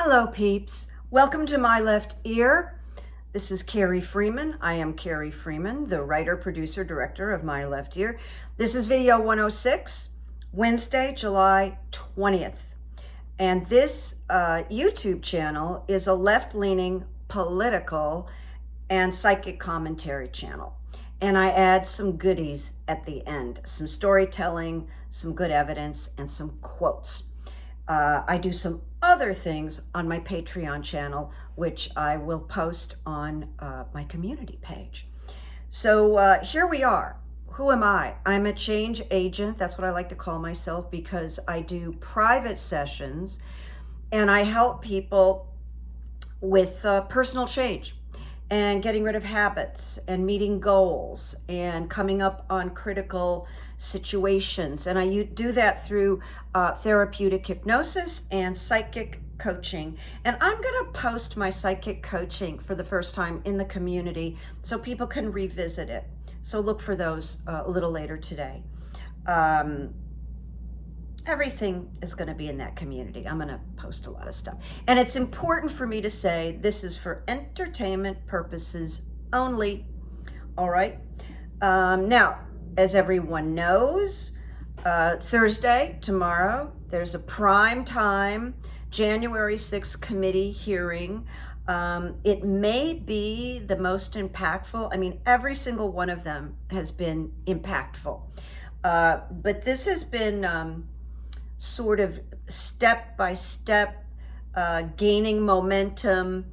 Hello, peeps. Welcome to My Left Ear. This is Carrie Freeman. I am Carrie Freeman, the writer, producer, director of My Left Ear. This is video 106, Wednesday, July 20th. And this YouTube channel is a left-leaning political and psychic commentary channel. And I add some goodies at the end, some storytelling, some good evidence, and some quotes. I do some other things on my Patreon channel, which I will post on my community page. So here we are. Who am I? I'm a change agent. That's what I like to call myself because I do private sessions and I help people with personal change and getting rid of habits and meeting goals and coming up on critical situations. And I do that through therapeutic hypnosis and psychic coaching. And I'm going to post my psychic coaching for the first time in the community so people can revisit it. So look for those a little later today. Everything is going to be in that community. I'm going to post a lot of stuff. And it's important for me to say this is for entertainment purposes only. All right. Now, as everyone knows, Thursday, tomorrow, there's a prime time January 6th committee hearing. It may be the most impactful. I mean, every single one of them has been impactful. But this has been sort of step by step, gaining momentum,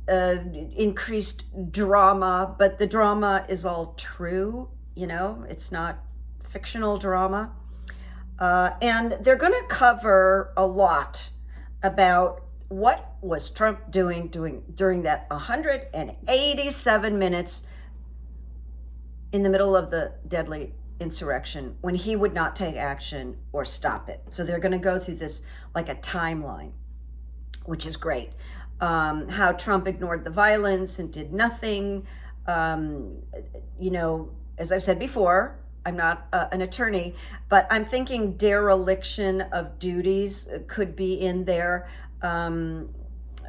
increased drama, but the drama is all true, you know, it's not fictional drama. And they're going to cover a lot about what was Trump doing during that 187 minutes in the middle of the deadly insurrection when he would not take action or stop it. So they're going to go through this like a timeline, which is great. How Trump ignored the violence and did nothing. You know, as I've said before, I'm not an attorney, but I'm thinking dereliction of duties could be in there.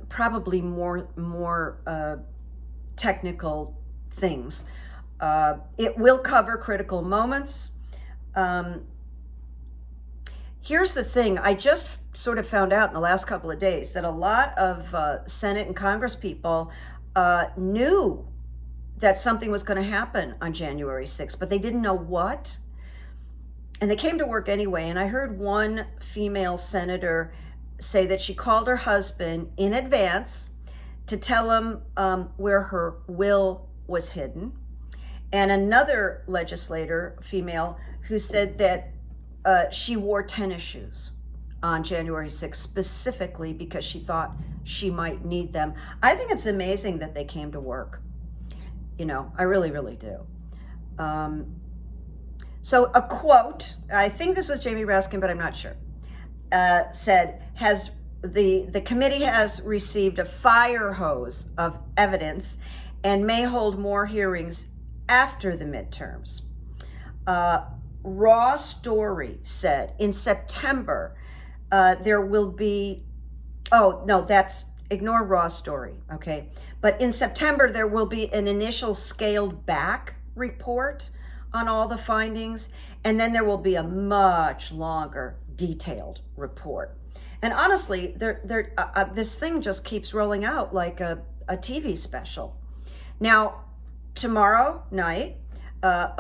Probably more technical things. It will cover critical moments. Here's the thing. I just sort of found out in the last couple of days that a lot of Senate and Congress people knew that something was going to happen on January 6th, but they didn't know what. And they came to work anyway. And I heard one female senator say that she called her husband in advance to tell him where her will was hidden. And another legislator, female, who said that she wore tennis shoes on January 6th specifically because she thought she might need them. I think it's amazing that they came to work. You know, I really, really do. So a quote, I think this was Jamie Raskin, but I'm not sure, said, the committee has received a fire hose of evidence and may hold more hearings after the midterms. Raw Story said in September there will be, oh no, ignore Raw Story, okay? But in September there will be an initial scaled back report on all the findings, and then there will be a much longer detailed report. And honestly, this thing just keeps rolling out like a TV special. Now, tomorrow night, a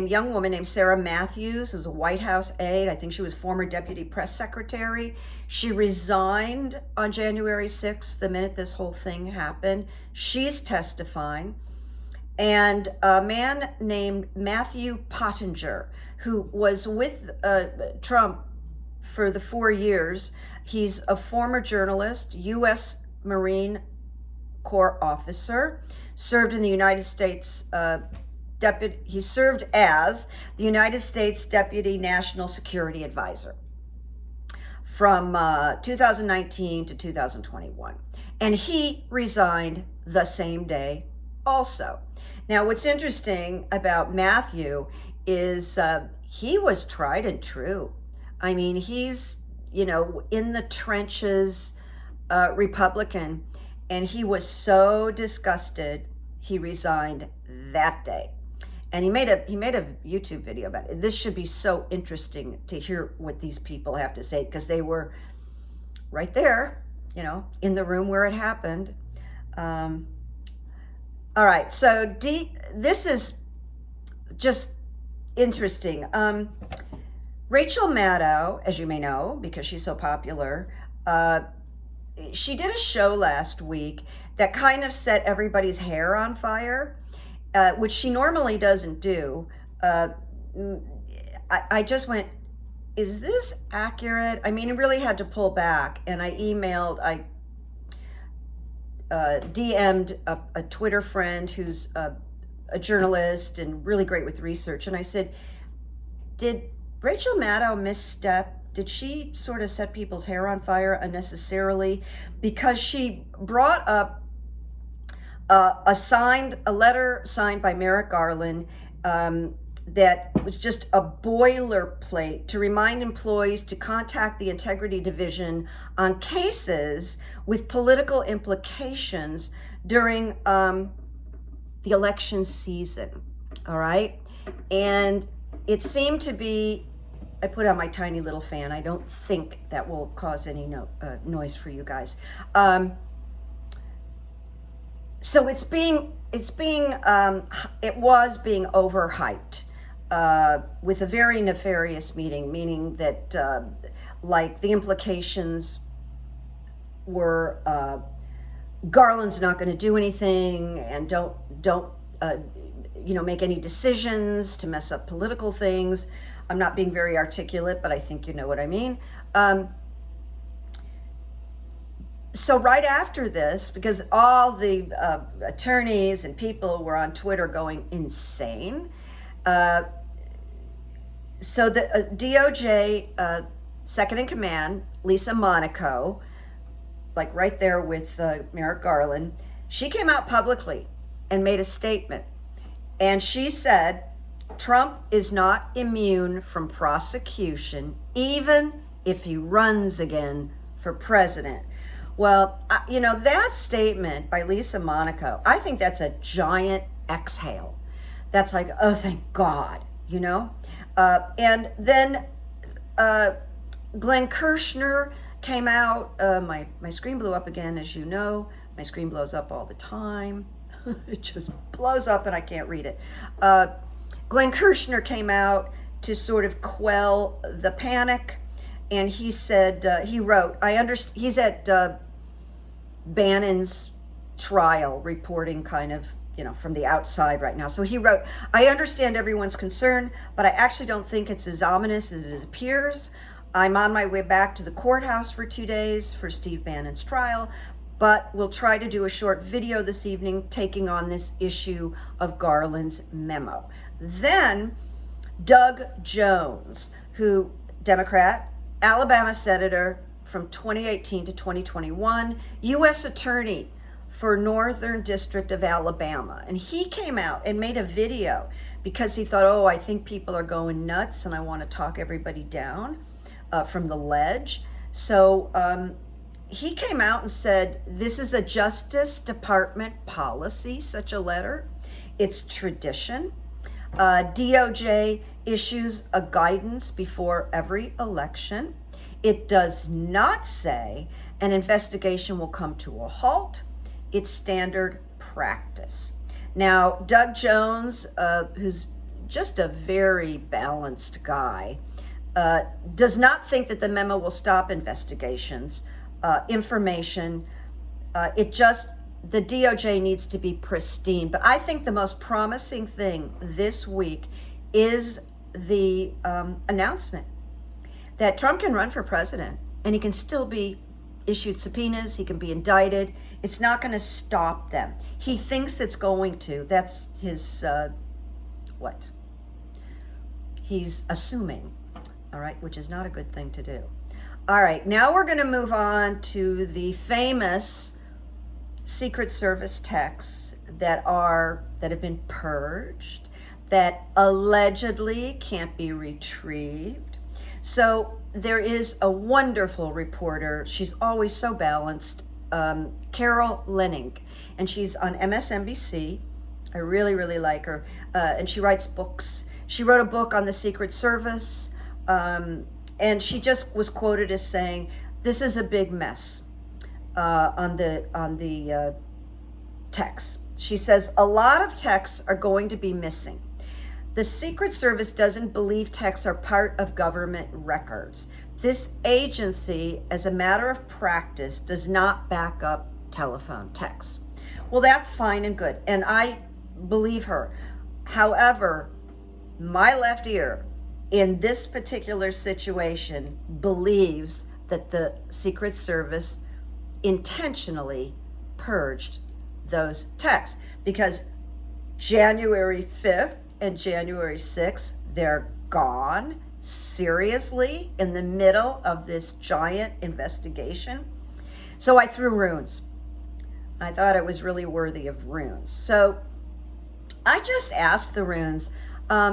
young woman named Sarah Matthews, who's a White House aide, I think she was former deputy press secretary. She resigned on January 6th, the minute this whole thing happened. She's testifying. And a man named Matthew Pottinger, who was with Trump for the 4 years. He's a former journalist, U.S. Marine Corps officer, served in the United States he served as the United States Deputy National Security Advisor from 2019 to 2021. And he resigned the same day also. Now, what's interesting about Matthew is he was tried and true. I mean, he's, you know, in the trenches, Republican, and he was so disgusted, he resigned that day. And he made a YouTube video about it. This should be so interesting to hear what these people have to say, because they were right there, you know, in the room where it happened. All right, so this is just interesting. Rachel Maddow, as you may know, because she's so popular, she did a show last week that kind of set everybody's hair on fire, which she normally doesn't do. I just went, is this accurate? I mean, I really had to pull back, and I DM'd a Twitter friend who's a journalist and really great with research, and I said, did Rachel Maddow misstep? Did she sort of set people's hair on fire unnecessarily? Because she brought up a letter signed by Merrick Garland that was just a boilerplate to remind employees to contact the Integrity Division on cases with political implications during the election season. All right. And it seemed to be, I put on my tiny little fan. I don't think that will cause any noise for you guys. So it was being overhyped with a very nefarious meaning that like the implications were Garland's not going to do anything, and don't make any decisions to mess up political things. I'm not being very articulate, but I think you know what I mean. So right after this, because all the attorneys and people were on Twitter going insane, so the DOJ second in command, Lisa Monaco, like right there with Merrick Garland, she came out publicly and made a statement. And she said, Trump is not immune from prosecution, even if he runs again for president. Well, that statement by Lisa Monaco, I think that's a giant exhale. That's like, oh, thank God, and then Glenn Kirshner came out. My screen blew up again, as you know. My screen blows up all the time. It just blows up and I can't read it. Glenn Kirshner came out to sort of quell the panic, and he said, he wrote, he's at Bannon's trial reporting kind of, from the outside right now. So he wrote, I understand everyone's concern, but I actually don't think it's as ominous as it appears. I'm on my way back to the courthouse for 2 days for Steve Bannon's trial, but we'll try to do a short video this evening taking on this issue of Garland's memo. Then Doug Jones, who, Democrat, Alabama senator from 2018 to 2021, U.S. attorney for Northern District of Alabama. And he came out and made a video because he thought, I think people are going nuts and I want to talk everybody down from the ledge. So he came out and said, this is a Justice Department policy, such a letter. It's tradition. DOJ issues a guidance before every election. It does not say an investigation will come to a halt. It's standard practice. Now, Doug Jones, who's just a very balanced guy, does not think that the memo will stop investigations, information. The DOJ needs to be pristine. But I think the most promising thing this week is the announcement that Trump can run for president and he can still be issued subpoenas, he can be indicted. It's not going to stop them. He thinks it's going to. That's his, he's assuming, all right, which is not a good thing to do. All right, now we're going to move on to the famous Secret Service texts that have been purged, that allegedly can't be retrieved. So there is a wonderful reporter. She's always so balanced, Carol Leonnig, and she's on MSNBC. I really, really like her. And she writes books. She wrote a book on the Secret Service, and she just was quoted as saying, "This is a big mess." On the texts, she says, "A lot of texts are going to be missing. The Secret Service doesn't believe texts are part of government records. This agency, as a matter of practice, does not back up telephone texts." Well, that's fine and good, and I believe her. However, my left ear in this particular situation believes that the Secret Service intentionally purged those texts, because January 5th and January 6th, they're gone, seriously, in the middle of this giant investigation. So I threw runes. I thought it was really worthy of runes. So I just asked the runes,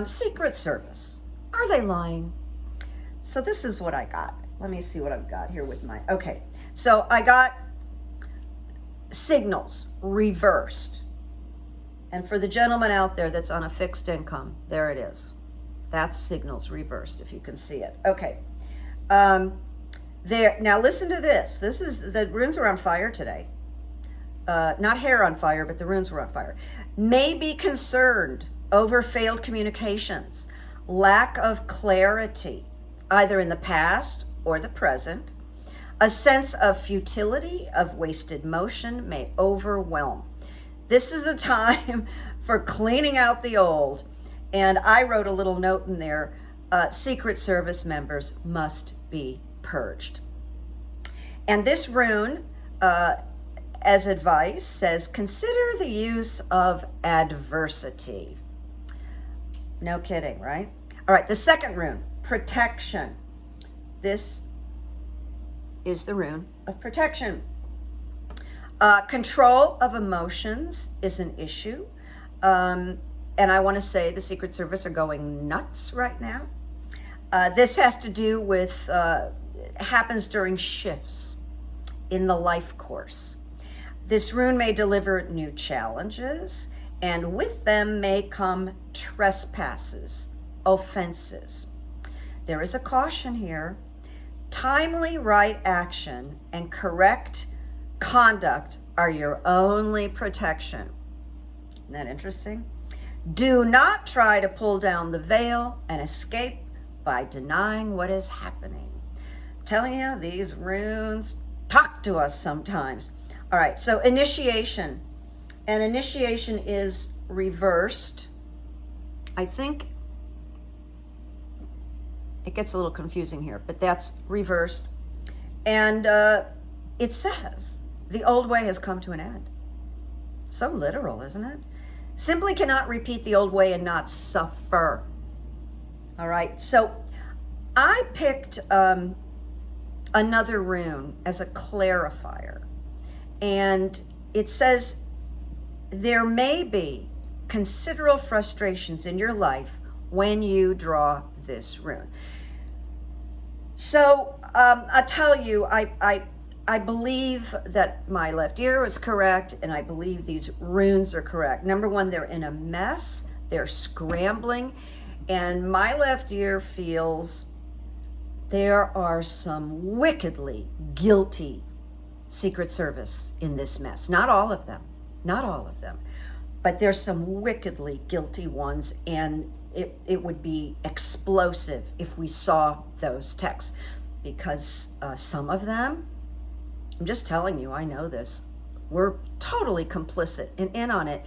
Secret Service, are they lying? So this is what I got. Let me see what I've got here with my, okay. So I got signals reversed. And for the gentleman out there that's on a fixed income, there it is. That's signals reversed, if you can see it. Okay. There. Now listen to this. This is, the runes are on fire today. Not hair on fire, but the runes were on fire. May be concerned over failed communications, lack of clarity, either in the past or the present. A sense of futility, of wasted motion may overwhelm. This is the time for cleaning out the old. And I wrote a little note in there, Secret Service members must be purged. And this rune, as advice, says, consider the use of adversity. No kidding, right? All right, the second rune, protection. This is the rune of protection. Control of emotions is an issue. And I want to say the Secret Service are going nuts right now. This has to do with, happens during shifts in the life course. This rune may deliver new challenges, and with them may come trespasses, offenses. There is a caution here. Timely right action and correct conduct are your only protection. Isn't that interesting? Do not try to pull down the veil and escape by denying what is happening. I'm telling you, these runes talk to us sometimes. All right, so initiation. And initiation is reversed. I think it gets a little confusing here, but that's reversed. And it says, the old way has come to an end. So literal, isn't it? Simply cannot repeat the old way and not suffer. All right, so I picked another rune as a clarifier. And it says, there may be considerable frustrations in your life when you draw this rune. So I'll tell you, I believe that my left ear was correct, and I believe these runes are correct. Number one, they're in a mess, they're scrambling, and my left ear feels there are some wickedly guilty Secret Service in this mess. Not all of them, but there's some wickedly guilty ones, and it would be explosive if we saw those texts, because some of them, I'm just telling you, I know this, we're totally complicit and in on it.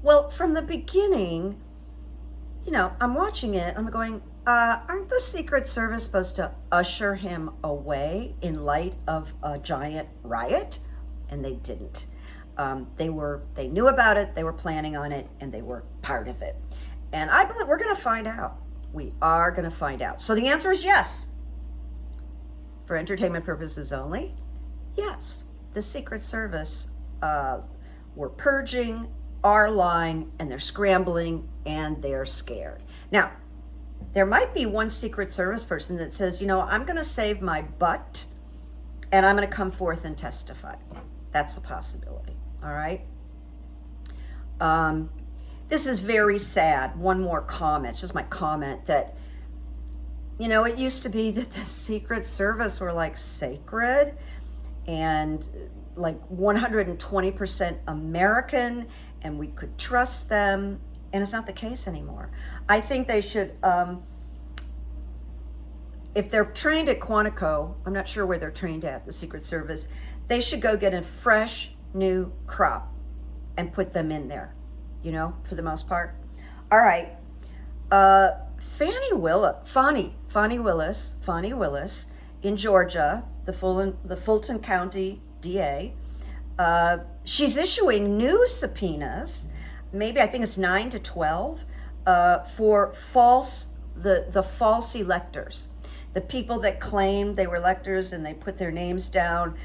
Well, from the beginning, you know, I'm watching it, I'm going, aren't the Secret Service supposed to usher him away in light of a giant riot? And they didn't. They knew about it, they were planning on it, and they were part of it. And I believe we're going to find out. We are going to find out. So the answer is yes. For entertainment purposes only, yes. The Secret Service were purging, are lying, and they're scrambling, and they're scared. Now, There might be one Secret Service person that says, you know, I'm going to save my butt and I'm going to come forth and testify. That's a possibility. All right. This is very sad. One more comment, it's just my comment, that, you know, it used to be that the Secret Service were like sacred and like 120% American, and we could trust them. And it's not the case anymore. I think they should, if they're trained at Quantico, I'm not sure where they're trained at, the Secret Service, they should go get a fresh new crop and put them in there, you know, for the most part. All right. Fani Willis in Georgia, the Fulton County DA, she's issuing new subpoenas, maybe I think it's 9 to 12, for the false electors, the people that claimed they were electors and they put their names down.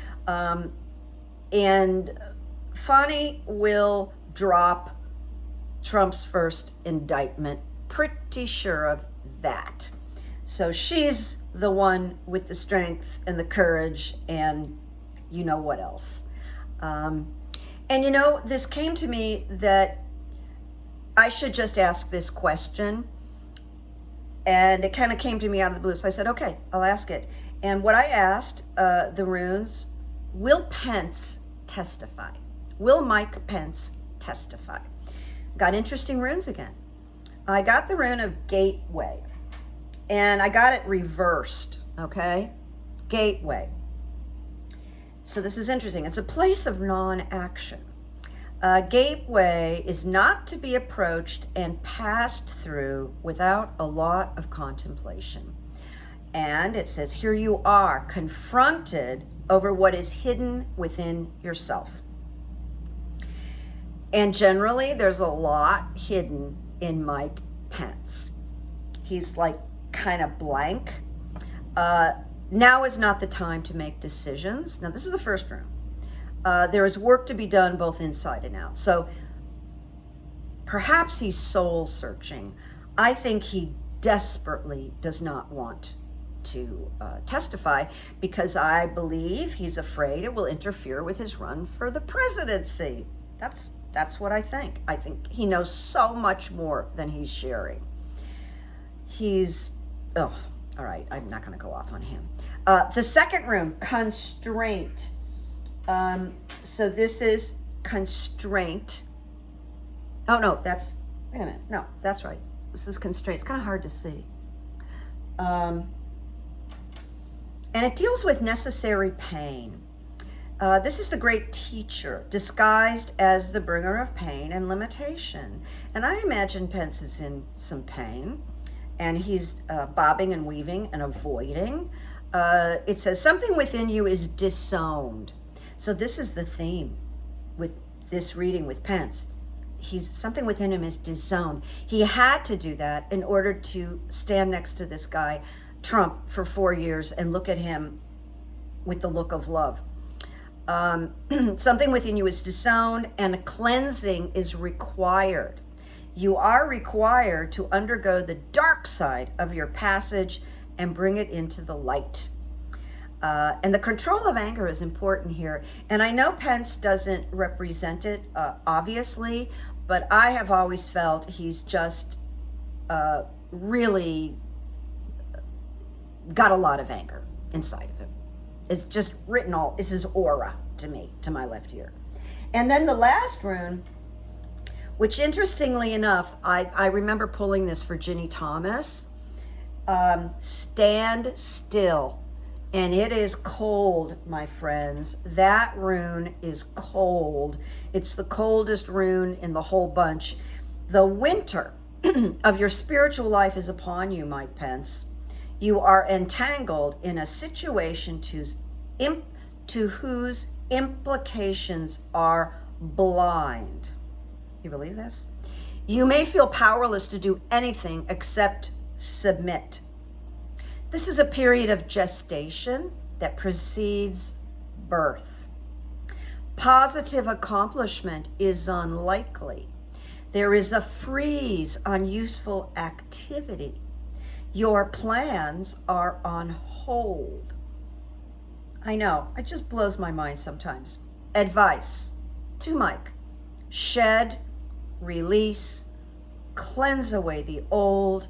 And Fani will drop Trump's first indictment, pretty sure of that. So she's the one with the strength and the courage and you know what else. And you know, this came to me that I should just ask this question, and it kind of came to me out of the blue. So I said, okay, I'll ask it. And what I asked the runes, will Pence testify? Will Mike Pence testify? Got interesting runes again. I got the rune of gateway, and I got it reversed, okay? Gateway. So this is interesting. It's a place of non-action. Gateway is not to be approached and passed through without a lot of contemplation. And it says, here you are, confronted over what is hidden within yourself. And generally, there's a lot hidden in Mike Pence. He's like kind of blank. Now is not the time to make decisions. Now, this is the first room. There is work to be done both inside and out. So perhaps he's soul searching. I think he desperately does not want to testify because I believe he's afraid it will interfere with his run for the presidency. That's what I think. I think he knows so much more than he's sharing. All right, I'm not going to go off on him. The second room, constraint. So this is constraint. Oh, no, wait a minute. No, that's right. This is constraint. It's kind of hard to see. And it deals with necessary pain. This is the great teacher, disguised as the bringer of pain and limitation. And I imagine Pence is in some pain, and he's bobbing and weaving and avoiding. It says, something within you is disowned. So this is the theme with this reading with Pence. Something within him is disowned. He had to do that in order to stand next to this guy, Trump, for 4 years and look at him with the look of love. Something within you is disowned, and a cleansing is required. You are required to undergo the dark side of your passage and bring it into the light. And the control of anger is important here. And I know Pence doesn't represent it, obviously, but I have always felt he's just really got a lot of anger inside of him. It's just written it's his aura to me, to my left ear. And then the last rune, which interestingly enough, I remember pulling this for Ginny Thomas, stand still. And it is cold, my friends. That rune is cold. It's the coldest rune in the whole bunch. The winter of your spiritual life is upon you, Mike Pence. You are entangled in a situation to whose implications are blind. You believe this? You may feel powerless to do anything except submit. This is a period of gestation that precedes birth. Positive accomplishment is unlikely. There is a freeze on useful activity. Your plans are on hold. I know, it just blows my mind sometimes. Advice to Mike: shed, release, cleanse away the old.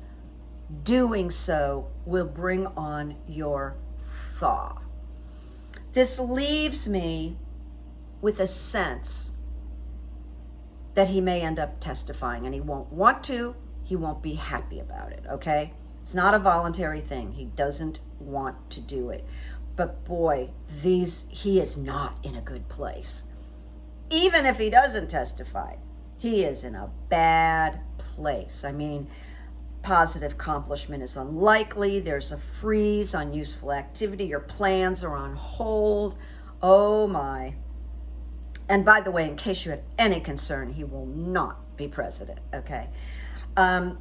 Doing so will bring on your thaw. This leaves me with a sense that he may end up testifying, and he won't want to. He won't be happy about it, okay? It's not a voluntary thing. He doesn't want to do it. But boy, he is not in a good place. Even if he doesn't testify, he is in a bad place. I mean, positive accomplishment is unlikely. There's a freeze on useful activity. Your plans are on hold. Oh my. And by the way, in case you had any concern, he will not be president, okay? I'm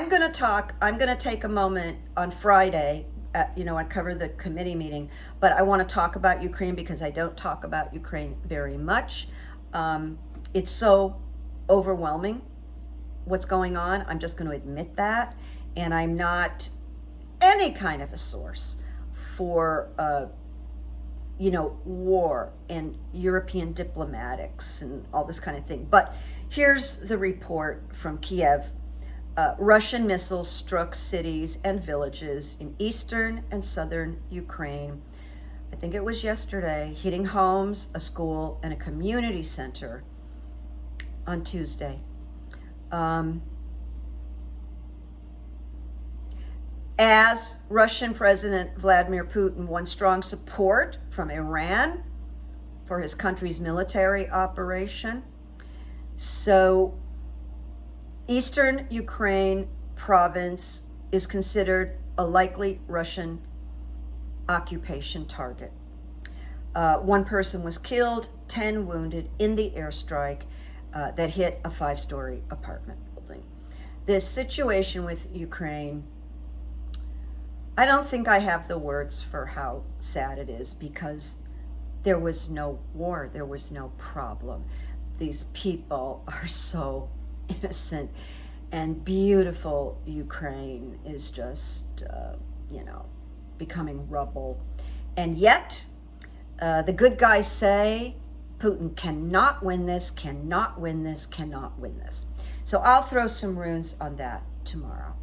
going to take a moment on Friday, and cover the committee meeting, but I want to talk about Ukraine because I don't talk about Ukraine very much. It's so overwhelming what's going on. I'm just going to admit that. And I'm not any kind of a source for, war and European diplomatics and all this kind of thing. But here's the report from Kiev. Russian missiles struck cities and villages in eastern and southern Ukraine. I think it was yesterday, hitting homes, a school, and a community center on Tuesday. As Russian President Vladimir Putin won strong support from Iran for his country's military operation. So eastern Ukraine province is considered a likely Russian occupation target. One person was killed, 10 wounded in the airstrike that hit a 5-story apartment building. This situation with Ukraine, I don't think I have the words for how sad it is, because there was no war, there was no problem. These people are so innocent, and beautiful Ukraine is just, becoming rubble. And yet, the good guys say Putin cannot win this, cannot win this, cannot win this. So I'll throw some runes on that tomorrow.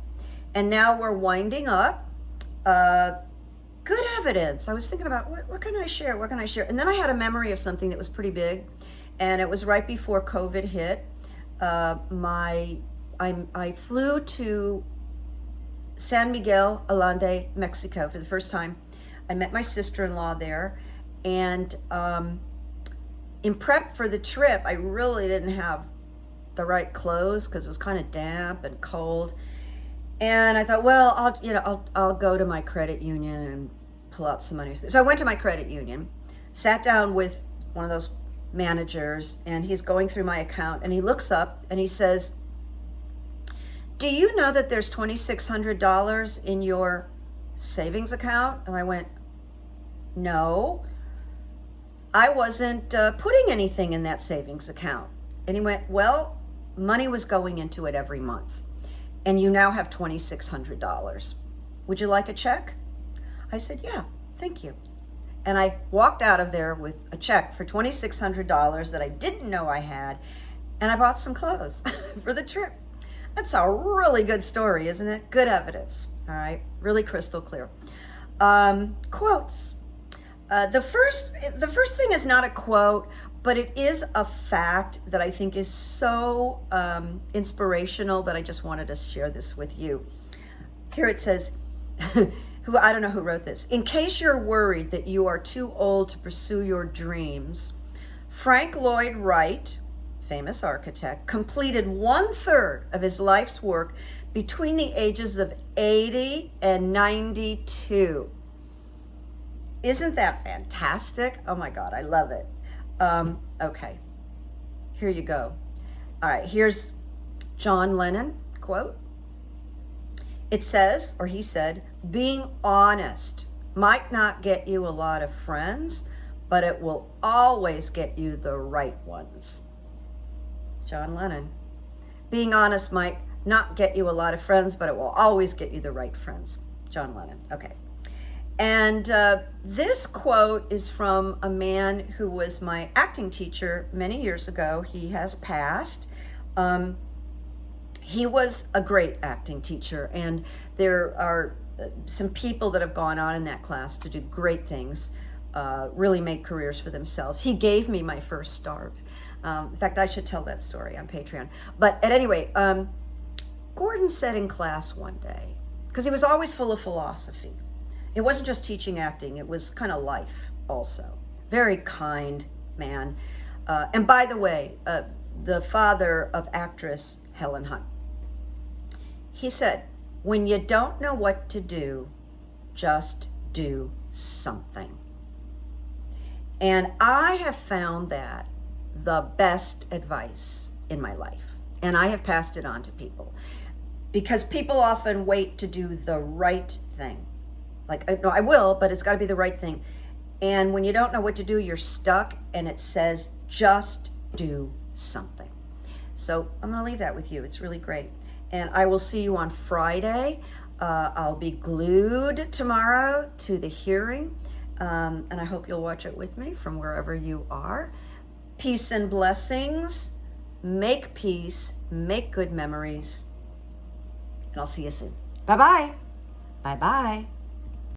And now we're winding up. Good evidence. I was thinking about what can I share? What can I share? And then I had a memory of something that was pretty big, and it was right before COVID hit. I flew to San Miguel Allende, Mexico for the first time. I met my sister-in-law there, and in prep for the trip, I really didn't have the right clothes because it was kind of damp and cold. And I thought, well, I'll go to my credit union and pull out some money. So I went to my credit union, sat down with one of those managers, and he's going through my account, and he looks up and he says, "Do you know that there's $2,600 in your savings account?" And I went, "No, I wasn't putting anything in that savings account." And he went, "Well, money was going into it every month, and you now have $2,600. Would you like a check?" I said, "Yeah, thank you." And I walked out of there with a check for $2,600 that I didn't know I had, and I bought some clothes for the trip. That's a really good story, isn't it? Good evidence, all right? Really crystal clear. Quotes. The first thing is not a quote, but it is a fact that I think is so inspirational that I just wanted to share this with you. Here it says, I don't know who wrote this. "In case you're worried that you are too old to pursue your dreams, Frank Lloyd Wright, famous architect, completed 1/3 of his life's work between the ages of 80 and 92. Isn't that fantastic? Oh my God, I love it. Okay, here you go. All right, here's John Lennon quote. It says, or he said, "Being honest might not get you a lot of friends, but it will always get you the right ones." John Lennon. Being honest might not get you a lot of friends, but it will always get you the right friends. John Lennon. Okay. And this quote is from a man who was my acting teacher many years ago. He has passed. He was a great acting teacher, and there are some people that have gone on in that class to do great things, really make careers for themselves. He gave me my first start. In fact, I should tell that story on Patreon. But at any rate, Gordon said in class one day, because he was always full of philosophy. It wasn't just teaching acting, it was kind of life also. Very kind man. And by the way, the father of actress Helen Hunt. He said, when you don't know what to do, just do something. And I have found that the best advice in my life. And I have passed it on to people. Because people often wait to do the right thing. Like, no, I will, but it's got to be the right thing. And when you don't know what to do, you're stuck, and it says, just do something. So I'm going to leave that with you. It's really great. And I will see you on Friday. I'll be glued tomorrow to the hearing. And I hope you'll watch it with me from wherever you are. Peace and blessings. Make peace. Make good memories. And I'll see you soon. Bye-bye. Bye-bye.